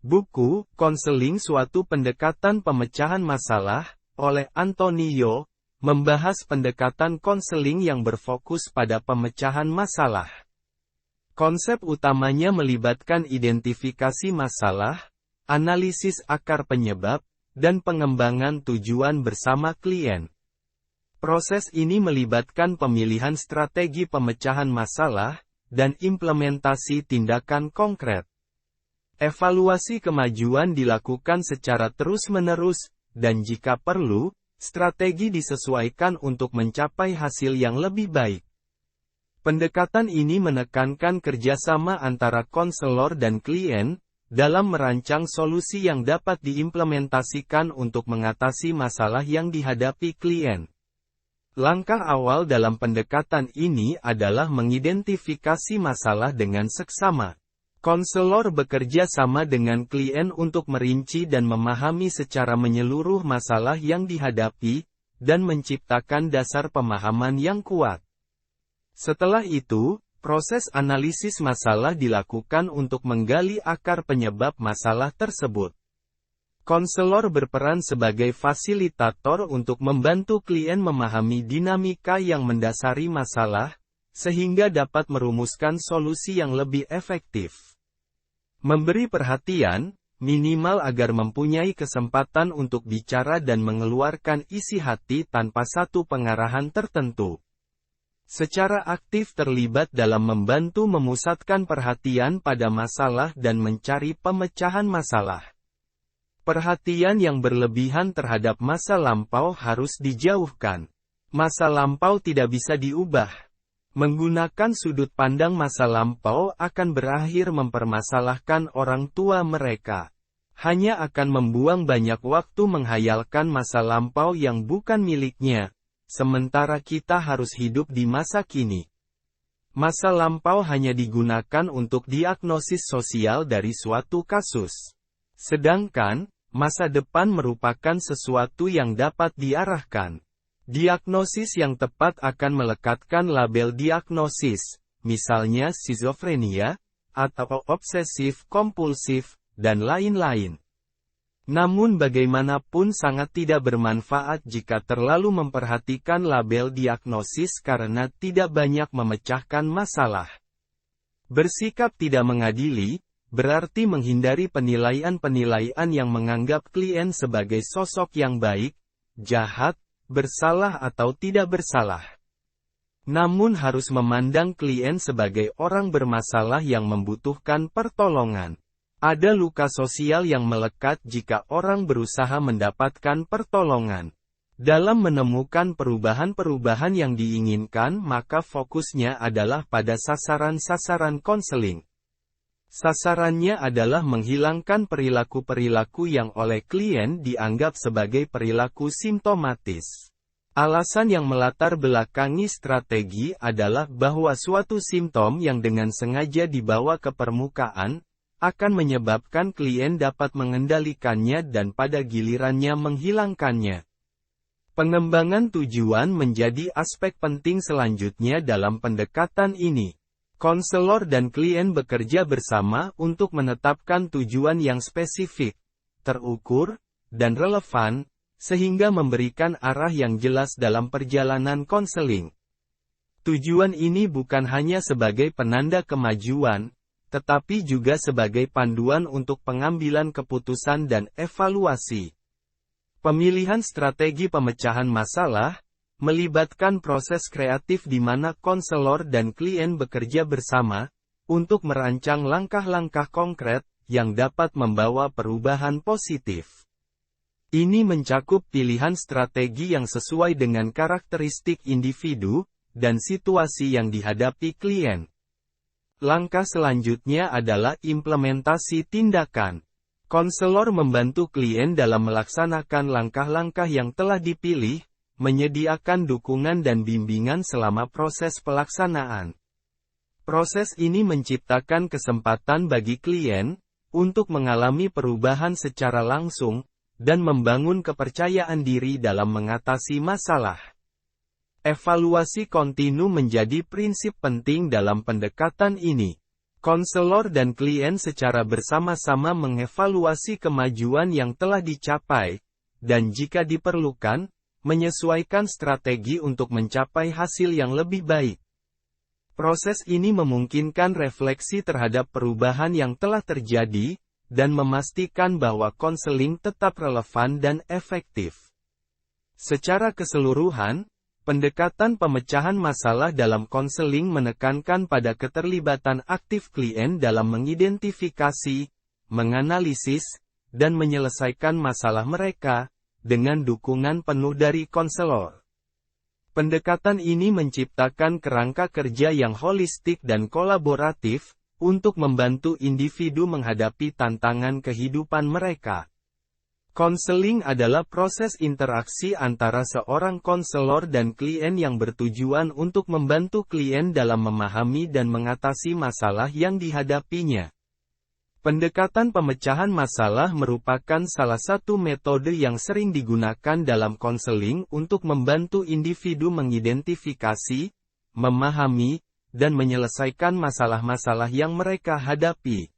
Buku, Konseling Suatu Pendekatan Pemecahan Masalah, oleh Antonio, membahas pendekatan konseling yang berfokus pada pemecahan masalah. Konsep utamanya melibatkan identifikasi masalah, analisis akar penyebab, dan pengembangan tujuan bersama klien. Proses ini melibatkan pemilihan strategi pemecahan masalah, dan implementasi tindakan konkret. Evaluasi kemajuan dilakukan secara terus-menerus, dan jika perlu, strategi disesuaikan untuk mencapai hasil yang lebih baik. Pendekatan ini menekankan kerjasama antara konselor dan klien, dalam merancang solusi yang dapat diimplementasikan untuk mengatasi masalah yang dihadapi klien. Langkah awal dalam pendekatan ini adalah mengidentifikasi masalah dengan seksama. Konselor bekerja sama dengan klien untuk merinci dan memahami secara menyeluruh masalah yang dihadapi, dan menciptakan dasar pemahaman yang kuat. Setelah itu, proses analisis masalah dilakukan untuk menggali akar penyebab masalah tersebut. Konselor berperan sebagai fasilitator untuk membantu klien memahami dinamika yang mendasari masalah, sehingga dapat merumuskan solusi yang lebih efektif. Memberi perhatian, minimal agar mempunyai kesempatan untuk bicara dan mengeluarkan isi hati tanpa satu pengarahan tertentu. Secara aktif terlibat dalam membantu memusatkan perhatian pada masalah dan mencari pemecahan masalah. Perhatian yang berlebihan terhadap masa lampau harus dijauhkan. Masa lampau tidak bisa diubah. Menggunakan sudut pandang masa lampau akan berakhir mempermasalahkan orang tua mereka. Hanya akan membuang banyak waktu menghayalkan masa lampau yang bukan miliknya, sementara kita harus hidup di masa kini. Masa lampau hanya digunakan untuk diagnosis sosial dari suatu kasus. Sedangkan, masa depan merupakan sesuatu yang dapat diarahkan. Diagnosis yang tepat akan melekatkan label diagnosis, misalnya skizofrenia, atau obsesif-kompulsif, dan lain-lain. Namun bagaimanapun sangat tidak bermanfaat jika terlalu memperhatikan label diagnosis karena tidak banyak memecahkan masalah. Bersikap tidak mengadili, berarti menghindari penilaian-penilaian yang menganggap klien sebagai sosok yang baik, jahat, bersalah atau tidak bersalah. Namun harus memandang klien sebagai orang bermasalah yang membutuhkan pertolongan. Ada luka sosial yang melekat jika orang berusaha mendapatkan pertolongan. Dalam menemukan perubahan-perubahan yang diinginkan, maka fokusnya adalah pada sasaran-sasaran konseling. Sasarannya adalah menghilangkan perilaku-perilaku yang oleh klien dianggap sebagai perilaku simptomatis. Alasan yang melatar belakangi strategi adalah bahwa suatu simptom yang dengan sengaja dibawa ke permukaan, akan menyebabkan klien dapat mengendalikannya dan pada gilirannya menghilangkannya. Pengembangan tujuan menjadi aspek penting selanjutnya dalam pendekatan ini. Konselor dan klien bekerja bersama untuk menetapkan tujuan yang spesifik, terukur, dan relevan, sehingga memberikan arah yang jelas dalam perjalanan konseling. Tujuan ini bukan hanya sebagai penanda kemajuan, tetapi juga sebagai panduan untuk pengambilan keputusan dan evaluasi. Pemilihan strategi pemecahan masalah melibatkan proses kreatif di mana konselor dan klien bekerja bersama untuk merancang langkah-langkah konkret yang dapat membawa perubahan positif. Ini mencakup pilihan strategi yang sesuai dengan karakteristik individu dan situasi yang dihadapi klien. Langkah selanjutnya adalah implementasi tindakan. Konselor membantu klien dalam melaksanakan langkah-langkah yang telah dipilih, menyediakan dukungan dan bimbingan selama proses pelaksanaan. Proses ini menciptakan kesempatan bagi klien untuk mengalami perubahan secara langsung dan membangun kepercayaan diri dalam mengatasi masalah. Evaluasi kontinu menjadi prinsip penting dalam pendekatan ini. Konselor dan klien secara bersama-sama mengevaluasi kemajuan yang telah dicapai, dan jika diperlukan, menyesuaikan strategi untuk mencapai hasil yang lebih baik. Proses ini memungkinkan refleksi terhadap perubahan yang telah terjadi, dan memastikan bahwa konseling tetap relevan dan efektif. Secara keseluruhan, pendekatan pemecahan masalah dalam konseling menekankan pada keterlibatan aktif klien dalam mengidentifikasi, menganalisis, dan menyelesaikan masalah mereka, dengan dukungan penuh dari konselor. Pendekatan ini menciptakan kerangka kerja yang holistik dan kolaboratif, untuk membantu individu menghadapi tantangan kehidupan mereka. Konseling adalah proses interaksi antara seorang konselor dan klien yang bertujuan untuk membantu klien dalam memahami dan mengatasi masalah yang dihadapinya. Pendekatan pemecahan masalah merupakan salah satu metode yang sering digunakan dalam konseling untuk membantu individu mengidentifikasi, memahami, dan menyelesaikan masalah-masalah yang mereka hadapi.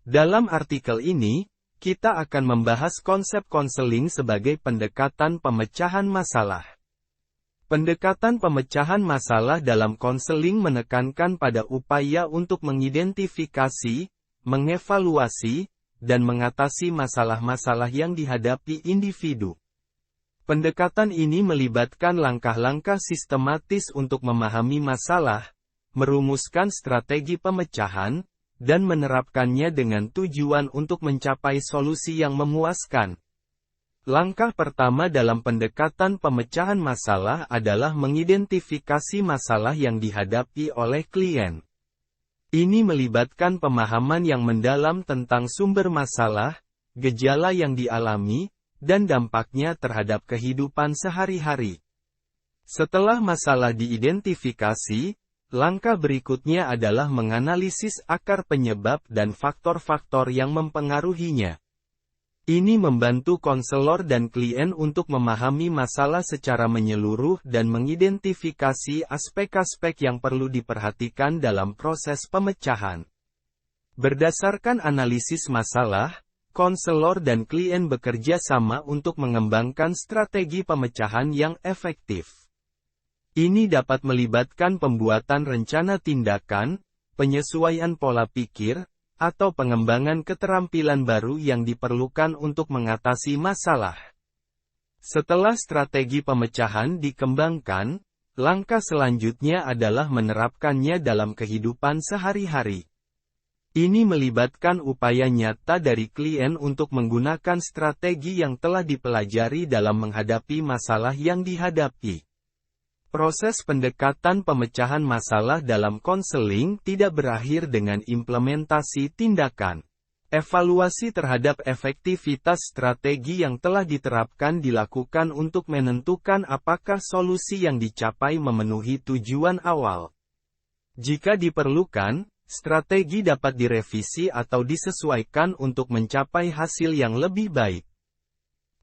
Dalam artikel ini, kita akan membahas konsep konseling sebagai pendekatan pemecahan masalah. Pendekatan pemecahan masalah dalam konseling menekankan pada upaya untuk mengidentifikasi, mengevaluasi, dan mengatasi masalah-masalah yang dihadapi individu. Pendekatan ini melibatkan langkah-langkah sistematis untuk memahami masalah, merumuskan strategi pemecahan, dan menerapkannya dengan tujuan untuk mencapai solusi yang memuaskan. Langkah pertama dalam pendekatan pemecahan masalah adalah mengidentifikasi masalah yang dihadapi oleh klien. Ini melibatkan pemahaman yang mendalam tentang sumber masalah, gejala yang dialami, dan dampaknya terhadap kehidupan sehari-hari. Setelah masalah diidentifikasi, langkah berikutnya adalah menganalisis akar penyebab dan faktor-faktor yang mempengaruhinya. Ini membantu konselor dan klien untuk memahami masalah secara menyeluruh dan mengidentifikasi aspek-aspek yang perlu diperhatikan dalam proses pemecahan. Berdasarkan analisis masalah, konselor dan klien bekerja sama untuk mengembangkan strategi pemecahan yang efektif. Ini dapat melibatkan pembuatan rencana tindakan, penyesuaian pola pikir, atau pengembangan keterampilan baru yang diperlukan untuk mengatasi masalah. Setelah strategi pemecahan dikembangkan, langkah selanjutnya adalah menerapkannya dalam kehidupan sehari-hari. Ini melibatkan upaya nyata dari klien untuk menggunakan strategi yang telah dipelajari dalam menghadapi masalah yang dihadapi. Proses pendekatan pemecahan masalah dalam konseling tidak berakhir dengan implementasi tindakan. Evaluasi terhadap efektivitas strategi yang telah diterapkan dilakukan untuk menentukan apakah solusi yang dicapai memenuhi tujuan awal. Jika diperlukan, strategi dapat direvisi atau disesuaikan untuk mencapai hasil yang lebih baik.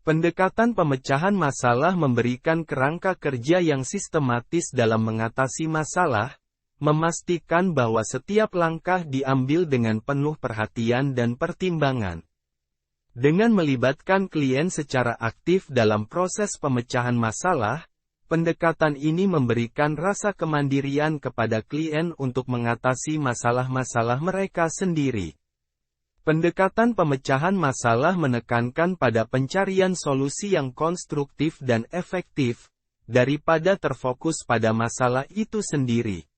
Pendekatan pemecahan masalah memberikan kerangka kerja yang sistematis dalam mengatasi masalah, memastikan bahwa setiap langkah diambil dengan penuh perhatian dan pertimbangan. Dengan melibatkan klien secara aktif dalam proses pemecahan masalah, pendekatan ini memberikan rasa kemandirian kepada klien untuk mengatasi masalah-masalah mereka sendiri. Pendekatan pemecahan masalah menekankan pada pencarian solusi yang konstruktif dan efektif, daripada terfokus pada masalah itu sendiri.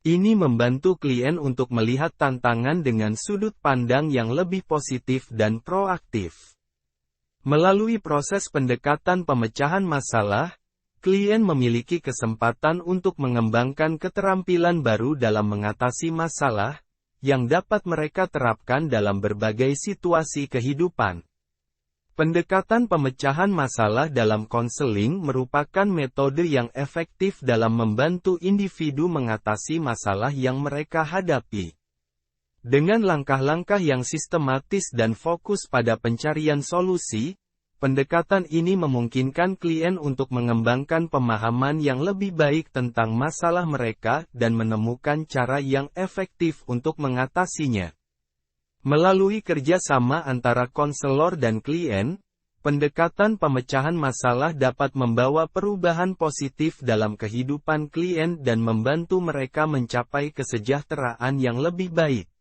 Ini membantu klien untuk melihat tantangan dengan sudut pandang yang lebih positif dan proaktif. Melalui proses pendekatan pemecahan masalah, klien memiliki kesempatan untuk mengembangkan keterampilan baru dalam mengatasi masalah, yang dapat mereka terapkan dalam berbagai situasi kehidupan. Pendekatan pemecahan masalah dalam konseling merupakan metode yang efektif dalam membantu individu mengatasi masalah yang mereka hadapi. Dengan langkah-langkah yang sistematis dan fokus pada pencarian solusi, Pendekatan ini memungkinkan klien untuk mengembangkan pemahaman yang lebih baik tentang masalah mereka dan menemukan cara yang efektif untuk mengatasinya. Melalui kerjasama antara konselor dan klien, pendekatan pemecahan masalah dapat membawa perubahan positif dalam kehidupan klien dan membantu mereka mencapai kesejahteraan yang lebih baik.